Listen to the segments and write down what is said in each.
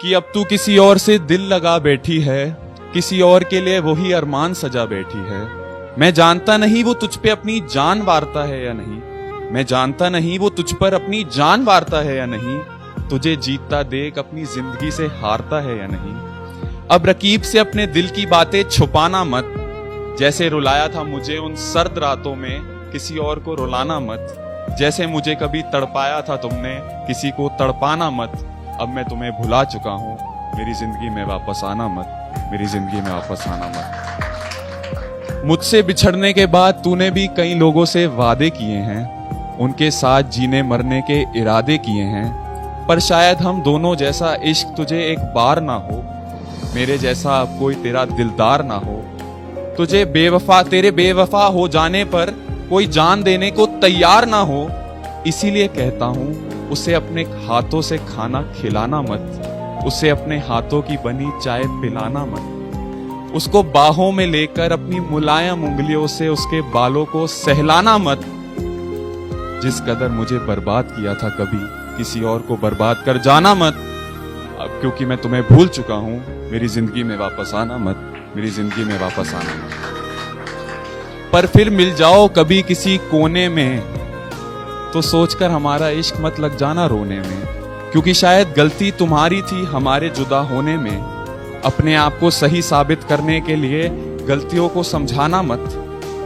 कि अब तू किसी और से दिल लगा बैठी है, किसी और के लिए वही अरमान सजा बैठी है। मैं जानता नहीं वो तुझ पे अपनी जान वारता है या नहीं, मैं जानता नहीं वो तुझ पर अपनी जान वारता है या नहीं, तुझे जीतता देख अपनी जिंदगी से हारता है या नहीं। अब रकीब से अपने दिल की बातें छुपाना मत, जैसे रुलाया था मुझे उन सर्द रातों में, किसी और को रुलाना मत। जैसे मुझे कभी तड़पाया था तुमने, किसी को तड़पाना मत। अब मैं तुम्हें भुला चुका हूं, मेरी जिंदगी में वापस आना मत, मेरी जिंदगी में वापस आना मत। मुझसे बिछड़ने के बाद तूने भी कई लोगों से वादे किए हैं, उनके साथ जीने मरने के इरादे किए हैं, पर शायद हम दोनों जैसा इश्क तुझे एक बार ना हो, मेरे जैसा अब कोई तेरा दिलदार ना हो। तुझे बेवफा, तेरे बेवफा हो जाने पर कोई जान देने को तैयार ना हो, इसीलिए कहता हूं उसे अपने हाथों से खाना खिलाना मत, उसे अपने हाथों की बनी चाय पिलाना मत, उसको बाहों में लेकर अपनी मुलायम उंगलियों से उसके बालों को सहलाना मत। जिस कदर मुझे बर्बाद किया था कभी किसी और को बर्बाद कर जाना मत। अब क्योंकि मैं तुम्हें भूल चुका हूं, मेरी जिंदगी में वापस आना मत, मेरी जिंदगी में वापस आना मत। पर फिर मिल जाओ कभी किसी कोने में, तो सोचकर हमारा इश्क मत लग जाना रोने में, क्योंकि शायद गलती तुम्हारी थी हमारे जुदा होने में। अपने आप को सही साबित करने के लिए गलतियों को समझाना मत।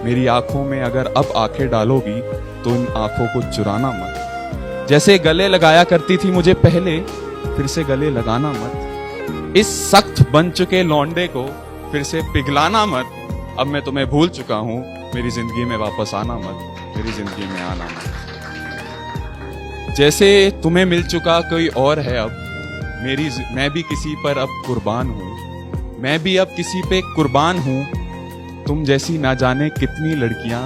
मेरी आंखों में अगर अब आंखें डालोगी तो उन आंखों को चुराना मत। जैसे गले लगाया करती थी मुझे पहले, फिर से गले लगाना मत। इस सख्त बन चुके लौंडे को फिर से पिघलाना मत। अब मैं तुम्हें भूल चुका हूं, मेरी जिंदगी में वापस आना मत, मेरी जिंदगी में आना मत। जैसे तुम्हें मिल चुका कोई और है अब, मैं भी किसी पर अब कुर्बान हूं, मैं भी अब किसी पे कुर्बान हूं। तुम जैसी ना जाने कितनी लड़कियां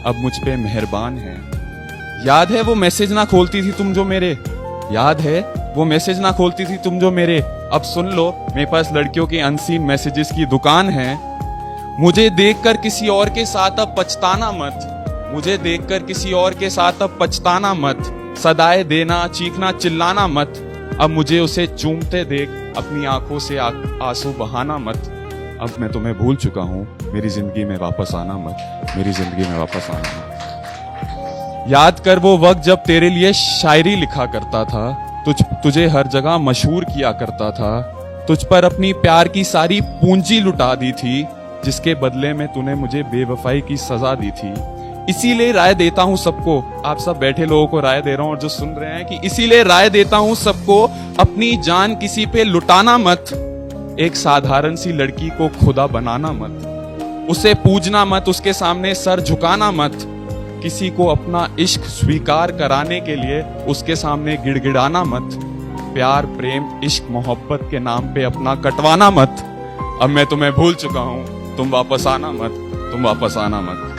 अब मुझ पे मेहरबान हैं। याद है वो मैसेज ना खोलती थी तुम जो मेरे, याद है वो मैसेज ना खोलती थी तुम जो मेरे। अब सुन लो, मेरे पास लड़कियों के अनसीन मैसेजेस की दुकान है। मुझे देखकर किसी और के साथ अब पछताना मत, मुझे देखकर किसी और के साथ अब पछताना मत। सदाए देना, चीखना, चिल्लाना मत। अब मुझे उसे चूमते देख अपनी आंखों से आंसू बहाना मत। अब मैं तुम्हें भूल चुका हूं, मेरी जिंदगी में वापस आना मत, मेरी जिंदगी में वापस आना मत। याद कर वो वक्त जब तेरे लिए शायरी लिखा करता था, तुझे हर जगह मशहूर किया करता था, तुझ पर अपनी प्यार की सारी पूंजी लुटा दी थी, जिसके बदले में तूने मुझे बेवफाई की सजा दी थी। इसीलिए राय देता हूं सबको, आप सब बैठे लोगों को राय दे रहा हूं और जो सुन रहे हैं, कि इसीलिए राय देता हूं सबको, अपनी जान किसी पे लुटाना मत। एक साधारण सी लड़की को खुदा बनाना मत, उसे पूजना मत, उसके सामने सर झुकाना मत। किसी को अपना इश्क स्वीकार कराने के लिए उसके सामने गिड़गिड़ाना मत। प्यार, प्रेम, इश्क, मोहब्बत के नाम पे अपना कटवाना मत। अब मैं तुम्हें भूल चुका हूं, तुम वापस आना मत, तुम वापस आना मत।